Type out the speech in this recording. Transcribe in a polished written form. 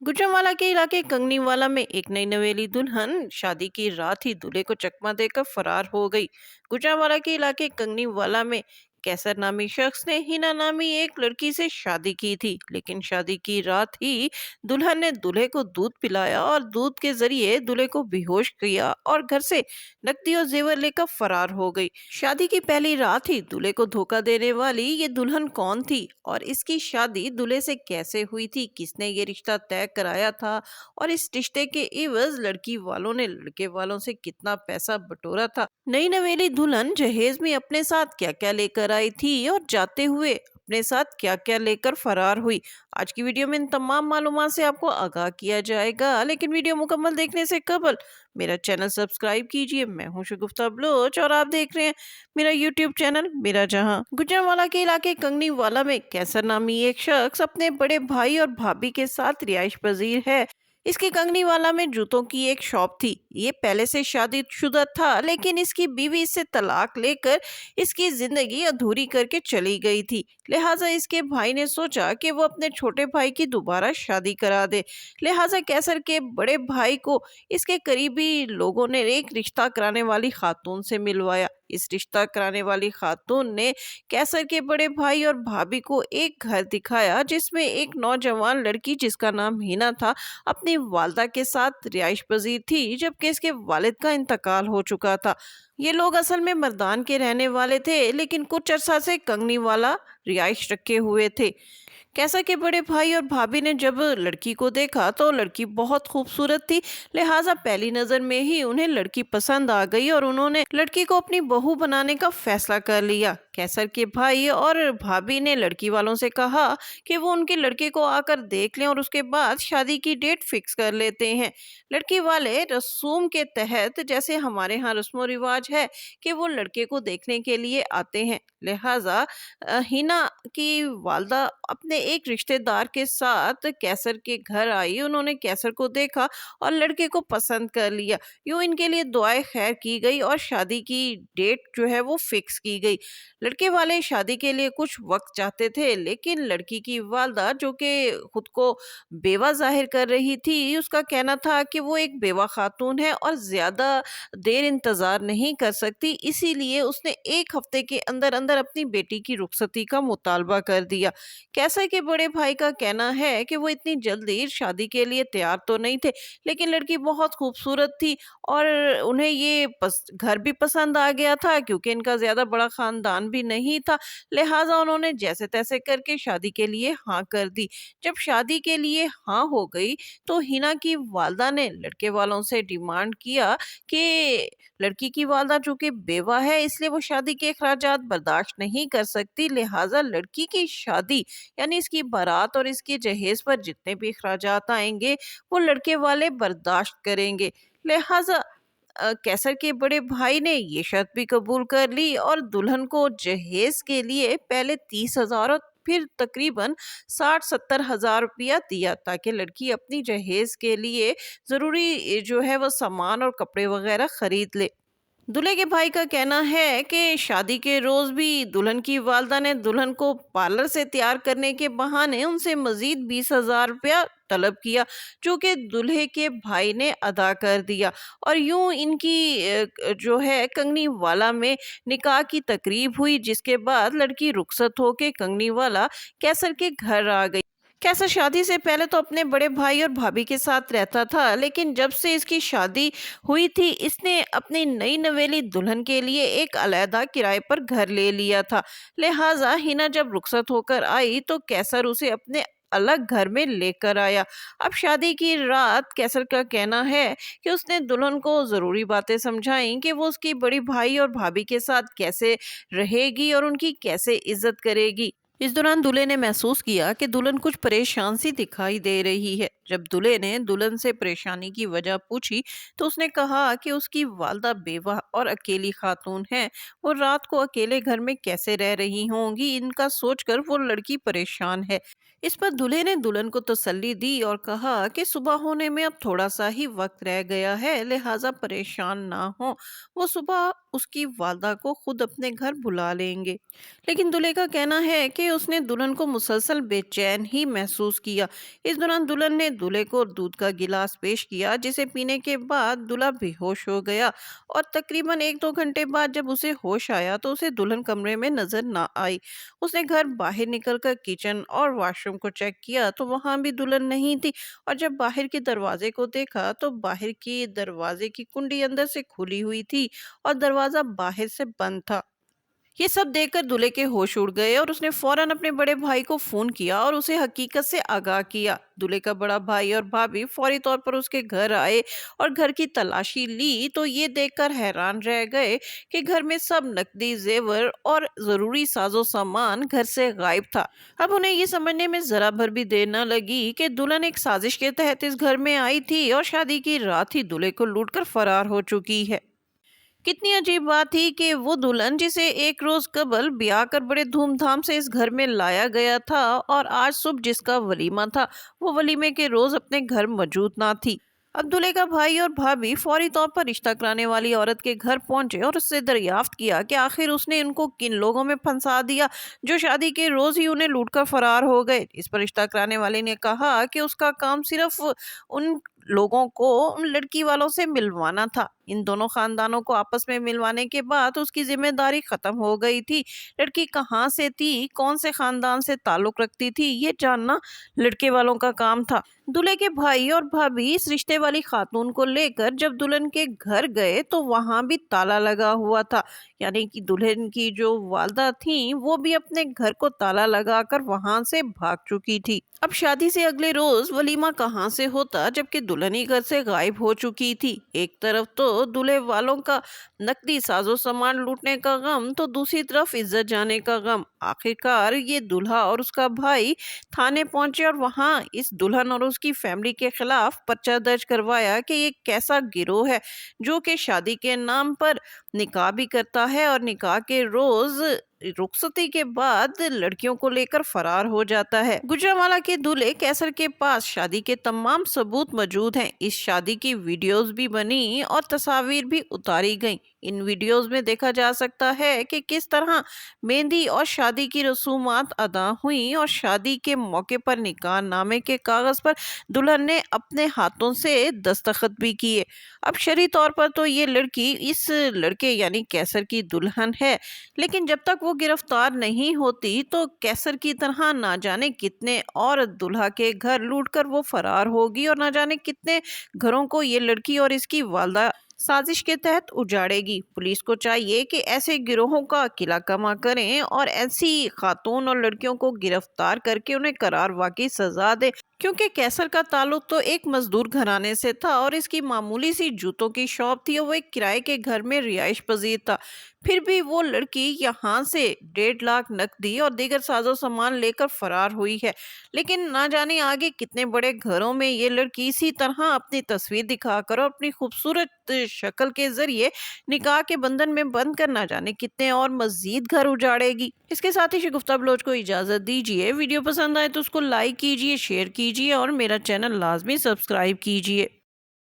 गुजरांवाला के इलाके कंगनीवाला में एक नई नवेली दुल्हन शादी की रात ही दूल्हे को चकमा देकर फरार हो गई। गुजरांवाला के इलाके कंगनीवाला में कैसर नामी शख्स ने हिना नामी एक लड़की से शादी की थी, लेकिन शादी की रात ही दुल्हन ने दूल्हे को दूध पिलाया और दूध के जरिए दूल्हे को बेहोश किया और घर से नकदी और जेवर लेकर फरार हो गई। शादी की पहली रात ही दूल्हे को धोखा देने वाली ये दुल्हन कौन थी और इसकी शादी दूल्हे से कैसे हुई थी, किसने ये रिश्ता तय कराया था और इस रिश्ते के एवज लड़की वालों ने लड़के वालों से कितना पैसा बटोरा था। नई नवेली दुल्हन जहेज में अपने साथ क्या क्या लेकर आई थी और जाते हुए अपने साथ क्या क्या लेकर फरार हुई, आज की वीडियो में इन तमाम मालूमात से आपको आगाह किया जाएगा। लेकिन वीडियो मुकम्मल देखने से कबल मेरा चैनल सब्सक्राइब कीजिए। मैं हूं शगुफ्ता बलोच और आप देख रहे हैं मेरा यूट्यूब चैनल मेरा जहां। गुजरांवाला के इलाके कंगनीवाला में कैसर नामी एक शख्स अपने बड़े भाई और भाभी के साथ रिहाइश पजीर है। इसके कंगनीवाला में जूतों की एक शॉप थी। ये पहले से शादीशुदा था, लेकिन इसकी बीवी इससे तलाक लेकर इसकी जिंदगी अधूरी करके चली गई थी। लिहाजा इसके भाई ने सोचा कि वो अपने छोटे भाई की दोबारा शादी करा दे। लिहाजा कैसर के बड़े भाई को इसके करीबी लोगों ने एक रिश्ता कराने वाली खातून से मिलवाया। इस रिश्ता कराने वाली खातून ने कैसर के बड़े भाई और भाभी को एक घर दिखाया जिसमें एक नौजवान लड़की जिसका नाम हीना था अपनी वालदा के साथ रिहाइश पजीर थी, जबकि इसके वालिद का इंतकाल हो चुका था। ये लोग असल में मर्दान के रहने वाले थे, लेकिन कुछ अरसा से कंगनीवाला रिहाइश रखे हुए थे। कैसा के बड़े भाई और भाभी ने जब लड़की को देखा तो लड़की बहुत खूबसूरत थी। लिहाजा पहली नजर में ही उन्हें लड़की पसंद आ गई और उन्होंने लड़की को अपनी बहू बनाने का फैसला कर लिया। कैसर के भाई और भाभी ने लड़की वालों से कहा कि वो उनके लड़के को आकर देख लें और उसके बाद शादी की डेट फिक्स कर लेते हैं। लड़की वाले रसूम के तहत, जैसे हमारे यहाँ रस्म रिवाज है कि वो लड़के को देखने के लिए आते हैं, लिहाजा हिना की वालदा अपने एक रिश्तेदार के साथ कैसर के घर आई। उन्होंने कैसर को देखा और लड़के को पसंद कर लिया। यूं इनके लिए दुआएं खैर की गई और शादी की डेट जो है वो फिक्स की गई। लड़के वाले शादी के लिए कुछ वक्त चाहते थे, लेकिन लड़की की वालदा जो कि खुद को बेवा जाहिर कर रही थी, उसका कहना था कि वो एक बेवा खातून है और ज्यादा देर इंतजार नहीं कर सकती, इसीलिए उसने एक हफ्ते के अंदर अंदर अपनी बेटी की रुखसती का मुतालबा कर दिया। कैसर के बड़े भाई का कहना है कि वो इतनी जल्दी शादी के लिए तैयार तो नहीं थे, लेकिन लड़की बहुत खूबसूरत थी और उन्हें ये घर भी पसंद आ गया था, क्योंकि इनका ज्यादा बड़ा खानदान भी नहीं था। लिहाजा उन्होंने जैसे तैसे करके शादी के लिए हाँ कर दी। जब शादी के लिए हाँ हो गई तो हिना की वालदा ने लड़के वालों से डिमांड किया कि लड़की की वालदा चूंकि बेवा है, इसलिए वो शादी के अखराजात बर्दाश्त नहीं कर सकती। लिहाजा लड़की की शादी यानी इसकी बारात और इसके जहेज पर जितने भी अखराजात आएंगे वो लड़के वाले बर्दाश्त करेंगे। लिहाजा कैसर के बड़े भाई ने ये शर्त भी कबूल कर ली और दुल्हन को जहेज के लिए पहले 30,000 और फिर तकरीबन 60-70 हजार रुपया दिया, ताकि लड़की अपनी जहेज के लिए जरूरी जो है वो सामान और कपड़े वगैरह खरीद ले। दूल्हे के भाई का कहना है कि शादी के रोज भी दुल्हन की वालदा ने दुल्हन को पार्लर से तैयार करने के बहाने उनसे मजीद 20,000 रुपया तलब किया, जो कि दूल्हे के भाई ने अदा कर दिया। और यूं इनकी जो है कंगनी वाला में निकाह की तकरीब हुई, जिसके बाद लड़की रुखसत होके कंगनी वाला कैसर के घर आ गई। कैसर शादी से पहले तो अपने बड़े भाई और भाभी के साथ रहता था, लेकिन जब से इसकी शादी हुई थी इसने अपनी नई नवेली दुल्हन के लिए एक अलहदा किराए पर घर ले लिया था। लिहाजा हिना जब रुखसत होकर आई तो कैसर उसे अपने अलग घर में लेकर आया। अब शादी की रात कैसर का कहना है कि उसने दुल्हन को जरूरी बातें समझाई कि वो उसकी बड़ी भाई और भाभी के साथ कैसे रहेगी और उनकी कैसे इज्जत करेगी। इस दौरान दूल्हे ने महसूस किया कि दुल्हन कुछ परेशान सी दिखाई दे रही है। जब दूल्हे ने दुल्हन से परेशानी की वजह पूछी तो उसने कहा कि उसकी वालदा बेवा और अकेली खातून है, वो रात को अकेले घर में कैसे रह रही होंगी, इनका सोचकर वो लड़की परेशान है। इस पर दूल्हे ने दुल्हन को तसल्ली दी और कहा कि सुबह होने में अब थोड़ा सा ही वक्त रह गया है, लिहाजा परेशान ना हो, वो सुबह उसकी वालदा को खुद अपने घर बुला लेंगे। लेकिन दूल्हे का कहना है कि اس نے दुल्हन को मुसलसल बेचैन ही महसूस किया। इस दौरान दुल्हन ने दूल्हे को दूध का गिलास पेश किया, जिसे पीने के बाद दूल्हा बेहोश हो गया। और तकरीबन 1-2 घंटे बाद जब उसे होश आया तो उसे दुल्हन कमरे में नजर ना आई। उसने घर बाहर निकलकर किचन और वॉशरूम को चेक किया तो वहां भी दुल्हन नहीं थी। और जब बाहर के दरवाजे को देखा तो बाहर की दरवाजे की कुंडी अंदर से खुली हुई थी और दरवाजा बाहर से बंद था। ये सब देखकर दूल्हे के होश उड़ गए और उसने फौरन अपने बड़े भाई को फोन किया और उसे हकीकत से आगाह किया। दूल्हे का बड़ा भाई और भाभी फौरी तौर पर उसके घर आए और घर की तलाशी ली तो ये देखकर हैरान रह गए कि घर में सब नकदी, जेवर और जरूरी साजो सामान घर से गायब था। अब उन्हें ये समझने में जरा भर भी देर न लगी कि दुल्हन एक साजिश के तहत इस घर में आई थी और शादी की रात ही दूल्हे को लूटकर फरार हो चुकी है। कितनी अजीब बात थी कि वो दुल्हन जिसे एक रोज कबल ब्याह कर बड़े धूमधाम से इस घर में लाया गया था और आज सुबह जिसका वलीमा था, वो वलीमे के रोज अपने घर मौजूद ना थी। अब दूल्हे का भाई और भाभी फौरी तौर पर रिश्ता कराने वाली औरत के घर पहुंचे और उससे दरियाफ्त किया कि आखिर उसने उनको किन लोगों में फंसा दिया जो शादी के रोज ही उन्हें लूटकर फरार हो गए। इस पर रिश्ता कराने वाले ने कहा कि उसका काम सिर्फ उन लोगों को उन लड़की वालों से मिलवाना था। इन दोनों खानदानों को आपस में मिलवाने के बाद उसकी जिम्मेदारी खत्म हो गई थी। लड़की कहाँ से थी, कौन से खानदान से ताल्लुक रखती थी, ये जानना लड़के वालों का काम था। दूल्हे के भाई और भाभी इस रिश्ते वाली खातून को लेकर जब दुल्हन के घर गए तो वहां भी ताला लगा हुआ था। यानी कि दुल्हन की जो वालदा थी वो भी अपने घर को ताला लगाकर वहां से भाग चुकी थी। अब शादी से अगले रोज वलीमा कहाँ से होता जबकि दुल्हन ही घर से गायब हो चुकी थी। एक तरफ तो दूल्हे वालों का नकदी साजो सामान लूटने का गम तो दूसरी तरफ इज्जत जाने का गम। आखिरकार ये दूल्हा और उसका भाई थाने पहुंचे और वहां इस दुल्हन और उसकी फैमिली के खिलाफ पर्चा दर्ज करवाया कि ये कैसा गिरोह है जो कि शादी के नाम पर निकाह भी करता है और निकाह के रोज रुखसती के बाद लड़कियों को लेकर फरार हो जाता है। गुजरांवाला के दूल्हे कैसर के पास शादी के तमाम सबूत मौजूद हैं। इस शादी की वीडियोस भी बनी और तस्वीर भी उतारी गईं। इन वीडियोस में देखा जा सकता है कि किस तरह मेहंदी और शादी की रसूमात अदा हुई और शादी के मौके पर निकाह नामे के कागज पर दुल्हन ने अपने हाथों से दस्तखत भी किए। अब शरई तौर पर तो ये लड़की इस लड़के यानी कैसर की दुल्हन है, लेकिन जब तक वो गिरफ्तार नहीं होती तो कैसर की तरह ना जाने कितने और दुल्हा के घर लूटकर वो फरार होगी और ना जाने कितने घरों को ये लड़की और इसकी वालदा साजिश के तहत उजाड़ेगी। पुलिस को चाहिए कि ऐसे गिरोहों का किला कमा करें और ऐसी खातून और लड़कियों को गिरफ्तार करके उन्हें करार वाकई सजा दे, क्योंकि कैसर का ताल्लुक तो एक मजदूर घराने से था और इसकी मामूली सी जूतों की शॉप थी और वो एक किराए के घर में रिहाइश पजीर था। फिर भी वो लड़की यहाँ से 1.5 लाख नकदी और दीगर साजो सामान लेकर फरार हुई है। लेकिन ना जाने आगे कितने बड़े घरों में ये लड़की इसी तरह अपनी तस्वीर दिखाकर और अपनी खूबसूरत शक्ल के जरिए निकाह के बंधन में बंद कर ना जाने कितने और मजीद घर उजाड़ेगी। इसके साथ ही शगुफ्ता बलोच को इजाजत दीजिए। वीडियो पसंद आए तो उसको लाइक कीजिए, शेयर कीजिए और मेरा चैनल लाजमी सब्सक्राइब कीजिए।